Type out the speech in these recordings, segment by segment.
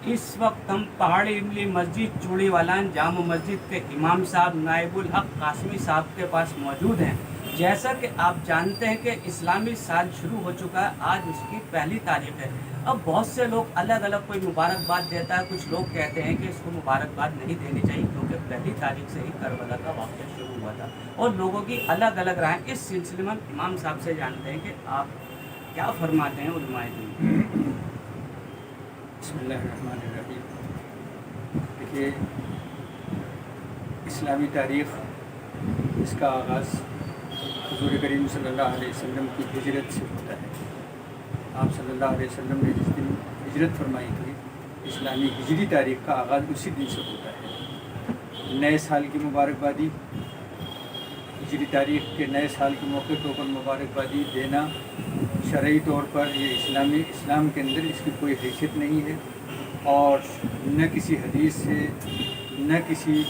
اس وقت ہم پہاڑی املی مسجد چوڑی والان جامع مسجد کے امام صاحب نائب الحق قاسمی صاحب کے پاس موجود ہیں۔ جیسا کہ آپ جانتے ہیں کہ اسلامی سال شروع ہو چکا ہے، آج اس کی پہلی تاریخ ہے۔ اب بہت سے لوگ الگ الگ کوئی مبارکباد دیتا ہے، کچھ لوگ کہتے ہیں کہ اس کو مبارکباد نہیں دینی چاہیے کیونکہ پہلی تاریخ سے ہی کربلا کا واقعہ شروع ہوا تھا، اور لوگوں کی الگ الگ رائے۔ اس سلسلے میں امام صاحب سے جانتے ہیں کہ آپ کیا فرماتے ہیں علماء دین۔ بسم اللہ الرحمن الرحیم۔ دیکھیے، اسلامی تاریخ اس کا آغاز حضور کریم صلی اللہ علیہ وسلم کی ہجرت سے ہوتا ہے۔ آپ صلی اللہ علیہ وسلم نے جس دن ہجرت فرمائی تھی، اسلامی ہجری تاریخ کا آغاز اسی دن سے ہوتا ہے۔ نئے سال کی مبارکبادی، ہجری تاریخ کے نئے سال کے موقع کے اوپر مبارکبادی دینا شرعی طور پر یہ اسلام کے اندر اس کی کوئی حیثیت نہیں ہے، اور نہ کسی حدیث سے نہ کسی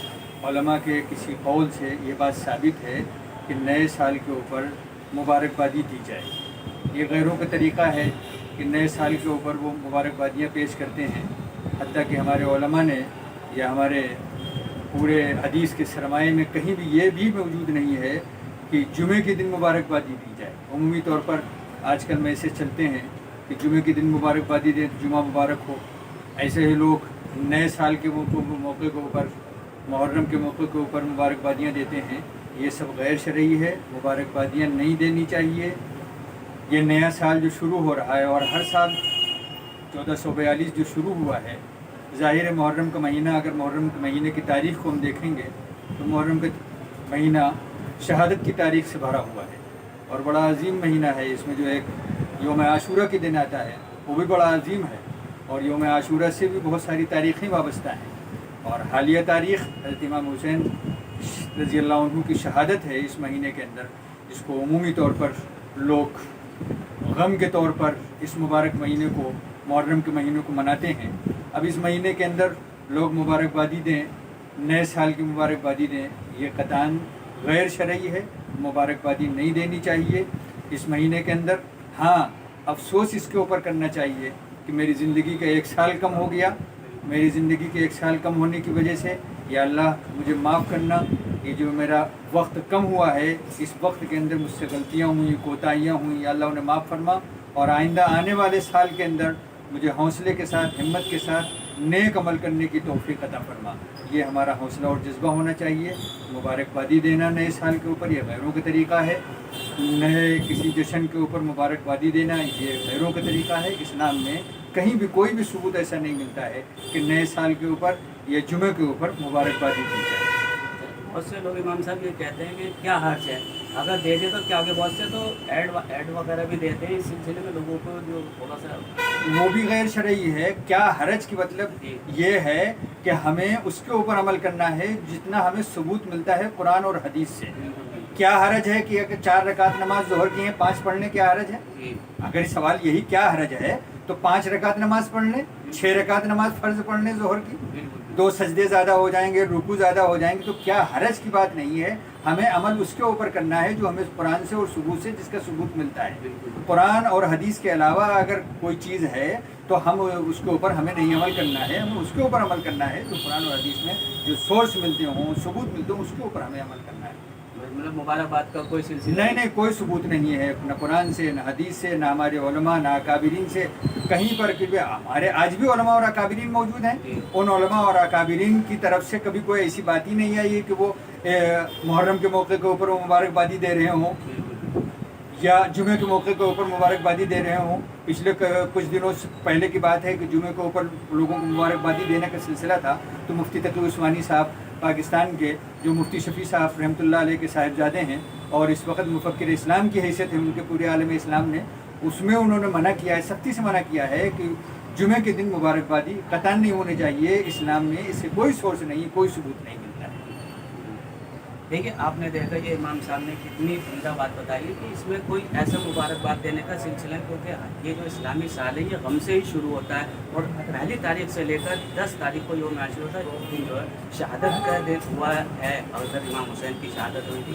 علماء کے کسی قول سے یہ بات ثابت ہے کہ نئے سال کے اوپر مبارکبادی دی جائے۔ یہ غیروں کا طریقہ ہے کہ نئے سال کے اوپر وہ مبارکبادیاں پیش کرتے ہیں، حتیٰ کہ ہمارے علماء نے یا ہمارے پورے حدیث کے سرمایے میں کہیں بھی یہ بھی موجود نہیں ہے کہ جمعے کے دن مبارکبادی دی جائے۔ عمومی طور پر آج کل میسیج چلتے ہیں کہ جمعے کے دن مبارکبادی دیں، جمعہ مبارک ہو۔ ایسے ہی لوگ نئے سال کے موقع کے اوپر، محرم کے موقع کے اوپر مبارکبادیاں دیتے ہیں۔ یہ سب غیر شرعی ہے، مبارکبادیاں نہیں دینی چاہیے۔ یہ نیا سال جو شروع ہو رہا ہے، اور ہر سال 1442 جو شروع ہوا ہے، ظاہر ہے محرم کا مہینہ، اگر محرم کے مہینے کی تاریخ کو ہم دیکھیں گے تو محرم کا مہینہ شہادت کی تاریخ سے بھرا ہوا ہے، اور بڑا عظیم مہینہ ہے۔ اس میں جو ایک یوم عاشورہ کے دن آتا ہے وہ بھی بڑا عظیم ہے، اور یوم عاشورہ سے بھی بہت ساری تاریخیں وابستہ ہیں۔ اور حالیہ تاریخ حضرت امام حسین رضی اللہ عنہ کی شہادت ہے اس مہینے کے اندر، جس کو عمومی طور پر لوگ غم کے طور پر اس مبارک مہینے کو، محرم کے مہینے کو مناتے ہیں۔ اب اس مہینے کے اندر لوگ مبارکبادی دیں، نئے سال کی مبارکبادی دیں، یہ قطعاً غیر شرعی ہے، مبارکبادی نہیں دینی چاہیے اس مہینے کے اندر۔ ہاں، افسوس اس کے اوپر کرنا چاہیے کہ میری زندگی کا 1 سال کم ہو گیا، میری زندگی کے 1 سال کم ہونے کی وجہ سے یا اللہ مجھے معاف کرنا، یہ جو میرا وقت کم ہوا ہے، اس وقت کے اندر مجھ سے غلطیاں ہوئیں، کوتاہیاں ہوئیں، یا اللہ انہیں معاف فرما، اور آئندہ آنے والے سال کے اندر مجھے حوصلے کے ساتھ، ہمت کے ساتھ نیک عمل کرنے کی توفیق عطا فرما۔ یہ ہمارا حوصلہ اور جذبہ ہونا چاہیے۔ مبارکبادی دینا نئے سال کے اوپر یہ غیروں کا طریقہ ہے، نئے کسی جشن کے اوپر مبارکبادی دینا یہ غیروں کا طریقہ ہے۔ اسلام میں کہیں بھی کوئی بھی ثبوت ایسا نہیں ملتا ہے کہ نئے سال کے اوپر یا جمعے کے اوپر مبارکبادی دی جائے۔ بہت سے لوگ امام صاحب یہ کہتے ہیں کہ کیا حرج ہے اگر دے دے تو کیا ہوگا، بہت سے تو ایڈ وغیرہ بھی دیتے ہیں، اس سلسلے میں لوگوں کو جو تھوڑا سا وہ بھی غیر شرعی ہے۔ کیا حرج کی مطلب یہ ہے کہ ہمیں اس کے اوپر عمل کرنا ہے جتنا ہمیں ثبوت ملتا ہے قرآن اور حدیث سے۔ کیا حرج ہے کہ اگر 4 رکعت نماز ظہر کی ہیں 5 پڑھنے، کیا حرج ہے؟ اگر سوال یہی کیا حرج ہے تو 5 رکعت نماز پڑھ لیں، 6 رکعت نماز فرض پڑھ لیں ظہر کی، 2 سجدے زیادہ ہو جائیں گے، رکوع زیادہ ہو جائیں گے، تو کیا حرج کی بات نہیں ہے۔ ہمیں عمل اس کے اوپر کرنا ہے جو ہمیں قرآن سے اور ثبوت سے، جس کا ثبوت ملتا ہے۔ قرآن اور حدیث کے علاوہ اگر کوئی چیز ہے تو ہم اس کے اوپر ہمیں نہیں عمل کرنا ہے، ہمیں اس کے اوپر عمل کرنا ہے جو قرآن اور حدیث میں جو سورس ملتے ہوں، ثبوت ملتے ہوں، اس کے اوپر ہمیں عمل کرنا ہے۔ مطلب مبارکباد کا کوئی سلسلہ نہیں، کوئی ثبوت نہیں ہے، نہ قرآن سے، نہ حدیث سے، نہ ہمارے علماء، نہ اکابرین سے کہیں پر کہ ہمارے آج بھی علماء اور اکابرین موجود ہیں۔ ان علماء اور اکابرین کی طرف سے کبھی کوئی ایسی بات ہی نہیں آئی ہے کہ وہ محرم کے موقع کے اوپر وہ مبارکبادی دے رہے ہوں یا جمعے کے موقع کے اوپر مبارکبادی دے رہے ہوں۔ پچھلے کچھ دنوں سے پہلے کی بات ہے کہ جمعے کے اوپر لوگوں کو مبارکبادی دینے کا سلسلہ تھا، تو مفتی تقی عثمانی صاحب پاکستان کے، جو مفتی شفیع صاحب رحمۃ اللہ علیہ کے صاحبزادے ہیں اور اس وقت مفکر اسلام کی حیثیت ہے ان کے پورے عالم اسلام نے، اس میں انہوں نے منع کیا ہے، سختی سے منع کیا ہے کہ جمعے کے دن مبارکبادی قطعاً نہیں ہونے چاہیے۔ اسلام میں اس سے کوئی سورس نہیں، کوئی ثبوت نہیں ملتا ہے۔ دیکھیے، آپ نے دیکھا کہ امام صاحب نے کتنی عمدہ بات بتائی کہ اس میں کوئی ایسا مبارکباد دینے کا سلسلہ ہے، کیونکہ یہ جو اسلامی سال ہے یہ غم سے ہی شروع ہوتا ہے، اور پہلی تاریخ سے لے کر 10 تاریخ کو یوم عاشورہ ہوتا ہے، اس دن جو ہے شہادت کا دن ہوا ہے، اگر امام حسین کی شہادت ہوئی تھی،